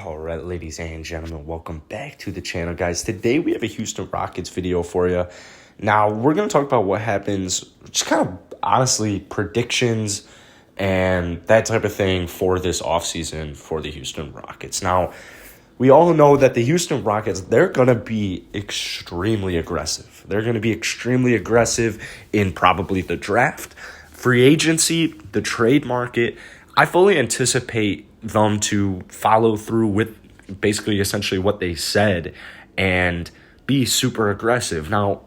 All right, ladies and gentlemen, welcome back to the channel, guys. Today we have a Houston Rockets video for you. Now, we're going to talk about what happens, just kind of honestly predictions and that type of thing for this offseason for the Houston Rockets. Now, we all know that the Houston Rockets, they're going to be extremely aggressive. They're going to be extremely aggressive in probably the draft, free agency, the trade market. I fully anticipate them to follow through with basically essentially what they said and be super aggressive. Now,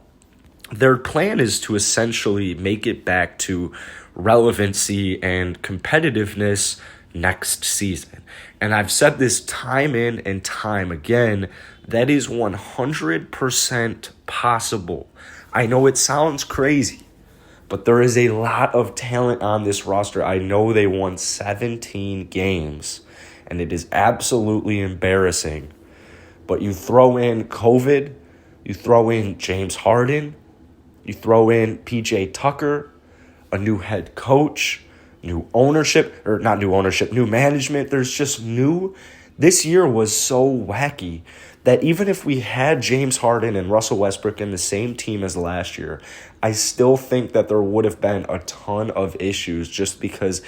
their plan is to essentially make it back to relevancy and competitiveness next season. And I've said this time in and time again, that is 100% possible. I know it sounds crazy, but there is a lot of talent on this roster. I know they won 17 games, and it is absolutely embarrassing. But you throw in COVID, you throw in James Harden, you throw in PJ Tucker, a new head coach, new ownership, or not new ownership, new management. There's just new. This year was so wacky that even if we had James Harden and Russell Westbrook in the same team as last year, I still think that there would have been a ton of issues just because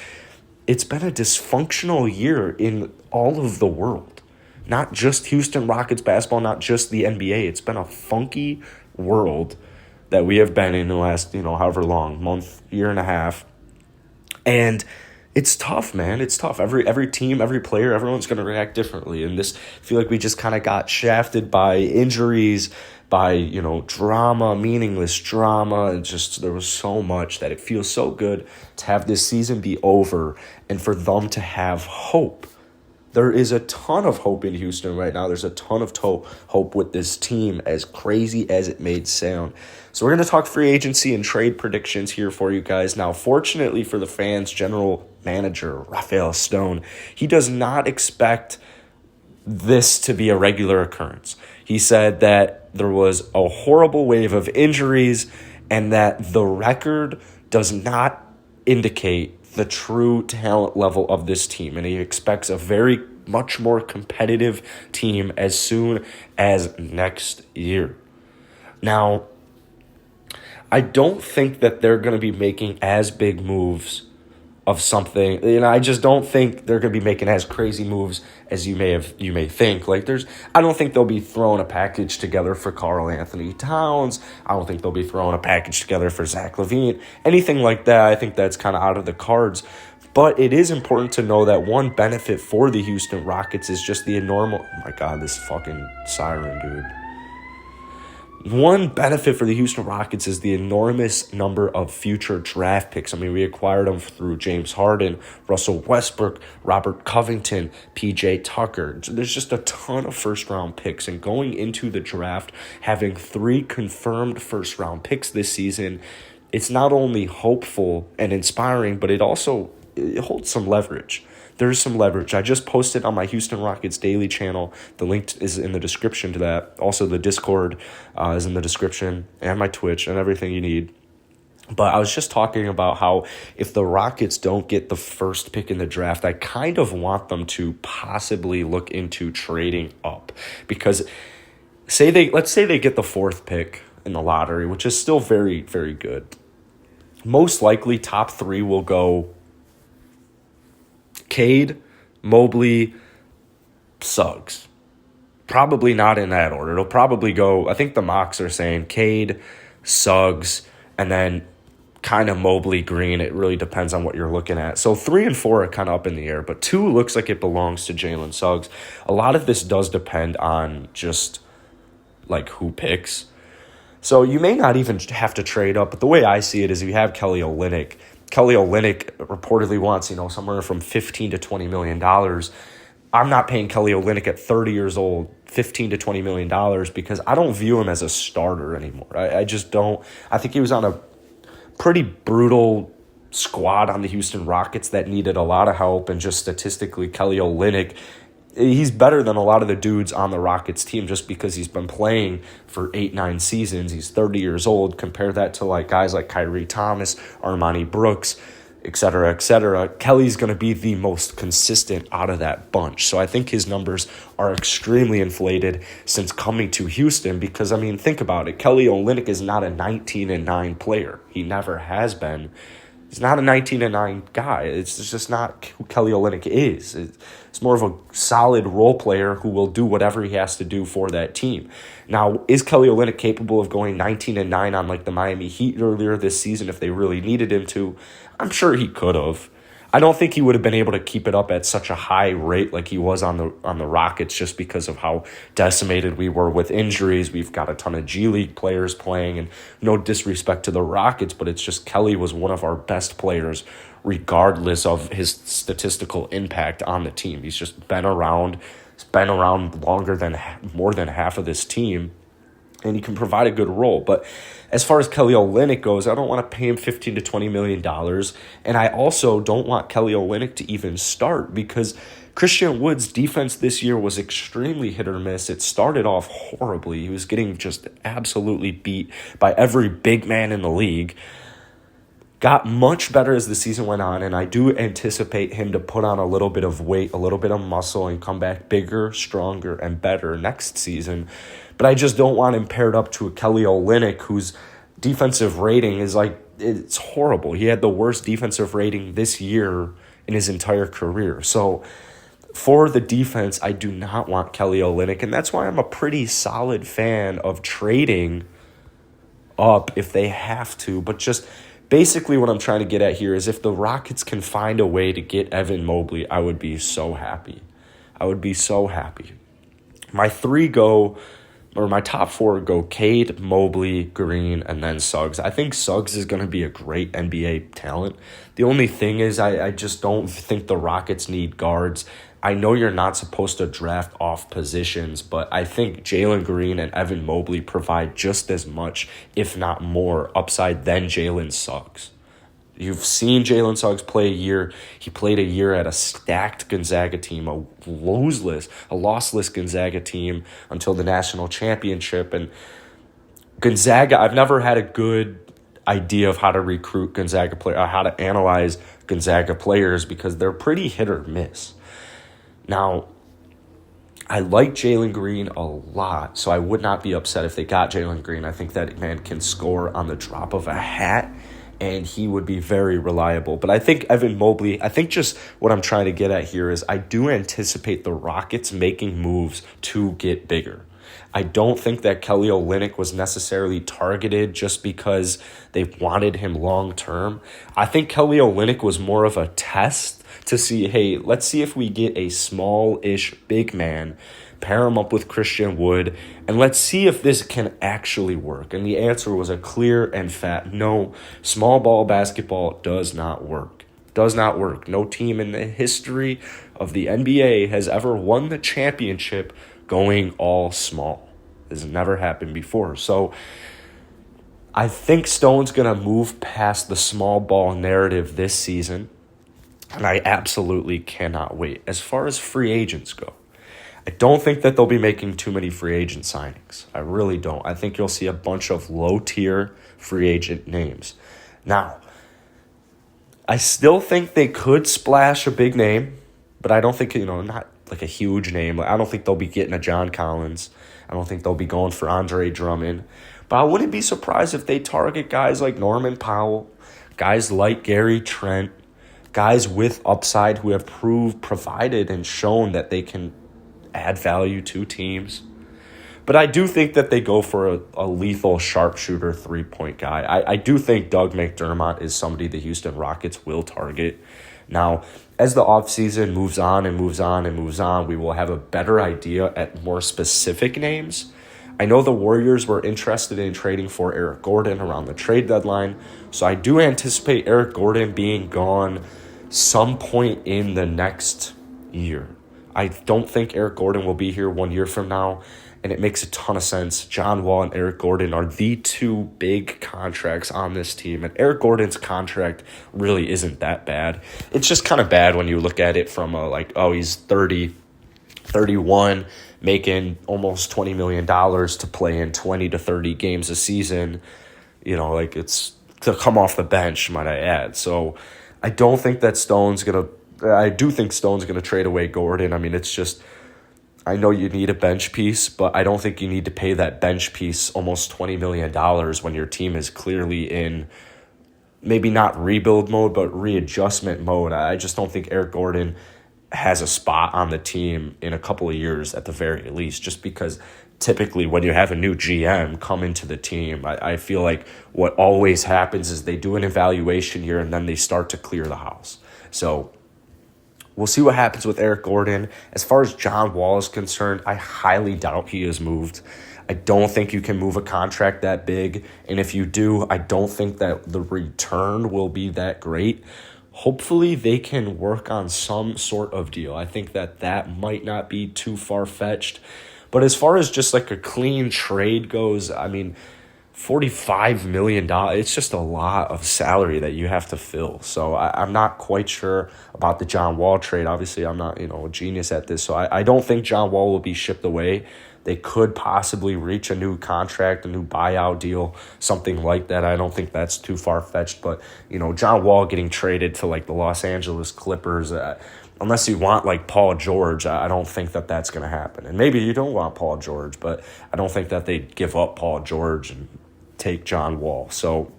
it's been a dysfunctional year in all of the world. Not just Houston Rockets basketball, not just the NBA. It's been a funky world that we have been in the last, however long, month, year and a half. And it's tough, man. It's tough. Every team, every player, everyone's going to react differently. And this, I feel like we just kind of got shafted by injuries, by, drama, meaningless drama. And just there was so much that it feels so good to have this season be over and for them to have hope. There is a ton of hope in Houston right now. There's a ton of hope with this team, as crazy as it may sound. So we're going to talk free agency and trade predictions here for you guys. Now, fortunately for the fans, general manager Rafael Stone, he does not expect this to be a regular occurrence. He said that there was a horrible wave of injuries and that the record does not indicate the true talent level of this team, and he expects a very much more competitive team as soon as next year. Now, I don't think that they're going to be making as big moves of something. I just don't think they're going to be making as crazy moves as you may think. I don't think they'll be throwing a package together for Karl Anthony Towns. I don't think they'll be throwing a package together for Zach LaVine. Anything like that, I think that's kind of out of the cards. But it is important to know that one benefit for the Houston Rockets is just the enormous... Oh my God, this fucking siren, dude. One benefit for the Houston Rockets is the enormous number of future draft picks. I mean, we acquired them through James Harden, Russell Westbrook, Robert Covington, PJ Tucker. There's just a ton of first-round picks. And going into the draft, having 3 confirmed first-round picks this season, it's not only hopeful and inspiring, but it holds some leverage. There's some leverage. I just posted on my Houston Rockets Daily channel. The link is in the description to that. Also, the Discord is in the description, and my Twitch, and everything you need. But I was just talking about how if the Rockets don't get the first pick in the draft, I kind of want them to possibly look into trading up. Because let's say they get the 4th pick in the lottery, which is still very, very good. Most likely, top 3 will go Cade, Mobley, Suggs. Probably not in that order. It'll probably go, I think the mocks are saying Cade, Suggs, and then kind of Mobley, Green. It really depends on what you're looking at. So 3 and 4 are kind of up in the air, but 2 looks like it belongs to Jalen Suggs. A lot of this does depend on just who picks. So you may not even have to trade up, but the way I see it is if you have Kelly Olynyk reportedly wants, somewhere from $15 to $20 million. I'm not paying Kelly Olynyk at 30 years old $15 to $20 million because I don't view him as a starter anymore. I just don't. I think he was on a pretty brutal squad on the Houston Rockets that needed a lot of help, and just statistically, Kelly Olynyk, he's better than a lot of the dudes on the Rockets team just because he's been playing for 8-9 seasons. He's 30 years old. Compare that to guys like Kyrie Thomas, Armani Brooks. et cetera, et cetera, Kelly's going to be the most consistent out of that bunch. So I think his numbers are extremely inflated since coming to Houston because, I mean, think about it. Kelly Olynyk is not a 19-9 player. He never has been. He's not a 19-9 guy. It's just not who Kelly Olynyk is. It's more of a solid role player who will do whatever he has to do for that team. Now, is Kelly Olynyk capable of going 19-9 on like the Miami Heat earlier this season if they really needed him to? I'm sure he could have. I don't think he would have been able to keep it up at such a high rate like he was on the Rockets just because of how decimated we were with injuries. We've got a ton of G League players playing, and no disrespect to the Rockets, but it's just Kelly was one of our best players regardless of his statistical impact on the team. He's just been around. He's been around more than half of this team, and he can provide a good role. But as far as Kelly Olynyk goes, I don't want to pay him $15 to $20 million. And I also don't want Kelly Olynyk to even start because Christian Wood's defense this year was extremely hit or miss. It started off horribly. He was getting just absolutely beat by every big man in the league. Got much better as the season went on, and I do anticipate him to put on a little bit of weight, a little bit of muscle, and come back bigger, stronger, and better next season. But I just don't want him paired up to a Kelly Olynyk whose defensive rating is it's horrible. He had the worst defensive rating this year in his entire career. So for the defense, I do not want Kelly Olynyk, and that's why I'm a pretty solid fan of trading up if they have to. But just basically what I'm trying to get at here is if the Rockets can find a way to get Evan Mobley, I would be so happy. I would be so happy. My top four go Cade, Mobley, Green, and then Suggs. I think Suggs is going to be a great NBA talent. The only thing is I just don't think the Rockets need guards. I know you're not supposed to draft off positions, but I think Jalen Green and Evan Mobley provide just as much, if not more, upside than Jalen Suggs. You've seen Jalen Suggs play a year. He played a year at a stacked Gonzaga team, a lossless Gonzaga team until the national championship. And Gonzaga, I've never had a good idea of how to recruit Gonzaga players, how to analyze Gonzaga players because they're pretty hit or miss. Now, I like Jalen Green a lot, so I would not be upset if they got Jalen Green. I think that man can score on the drop of a hat, and he would be very reliable. But I think Evan Mobley, I think just what I'm trying to get at here is I do anticipate the Rockets making moves to get bigger. I don't think that Kelly Olynyk was necessarily targeted just because they wanted him long term. I think Kelly Olynyk was more of a test to see, hey, let's see if we get a small-ish big man, pair him up with Christian Wood, and let's see if this can actually work. And the answer was a clear and fat no. Small ball basketball does not work. Does not work. No team in the history of the NBA has ever won the championship going all small. This has never happened before. So I think Stone's going to move past the small ball narrative this season, and I absolutely cannot wait. As far as free agents go, I don't think that they'll be making too many free agent signings. I really don't. I think you'll see a bunch of low-tier free agent names. Now, I still think they could splash a big name, but I don't think, not like a huge name. I don't think they'll be getting a John Collins. I don't think they'll be going for Andre Drummond. But I wouldn't be surprised if they target guys like Norman Powell, guys like Gary Trent, guys with upside who have provided and shown that they can add value to teams. But I do think that they go for a lethal sharpshooter three-point guy. I do think Doug McDermott is somebody the Houston Rockets will target. Now, as the offseason moves on and moves on and moves on, we will have a better idea at more specific names. I know the Warriors were interested in trading for Eric Gordon around the trade deadline, so I do anticipate Eric Gordon being gone some point in the next year. I don't think Eric Gordon will be here 1 year from now, and it makes a ton of sense. John Wall and Eric Gordon are the two big contracts on this team, and Eric Gordon's contract really isn't that bad. It's just kind of bad when you look at it from he's 30, 31, making almost $20 million to play in 20 to 30 games a season. It's to come off the bench, might I add. So I don't think that I do think Stone's going to trade away Gordon. I mean, it's just, I know you need a bench piece, but I don't think you need to pay that bench piece almost $20 million when your team is clearly in maybe not rebuild mode, but readjustment mode. I just don't think Eric Gordon has a spot on the team in a couple of years at the very least, just because typically when you have a new GM come into the team, I feel like what always happens is they do an evaluation year and then they start to clear the house. So we'll see what happens with Eric Gordon. As far as John Wall is concerned, I highly doubt he is moved. I don't think you can move a contract that big. And if you do, I don't think that the return will be that great. Hopefully they can work on some sort of deal. I think that might not be too far-fetched. But as far as just like a clean trade goes, I mean, $45 million, it's just a lot of salary that you have to fill. So I'm not quite sure about the John Wall trade. Obviously, I'm not a genius at this. So I don't think John Wall will be shipped away. They could possibly reach a new contract, a new buyout deal, something like that. I don't think that's too far-fetched. But, John Wall getting traded to, like, the Los Angeles Clippers, unless you want, like, Paul George, I don't think that that's going to happen. And maybe you don't want Paul George, but I don't think that they'd give up Paul George and take John Wall. So,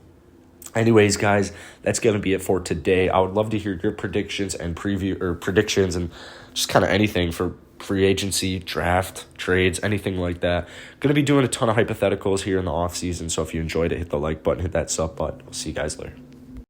anyways, guys, that's going to be it for today. I would love to hear your predictions and predictions and just kind of anything for free agency, draft, trades, anything like that. Going to be doing a ton of hypotheticals here in the offseason, so if you enjoyed it, hit the like button, hit that sub button. We'll see you guys later.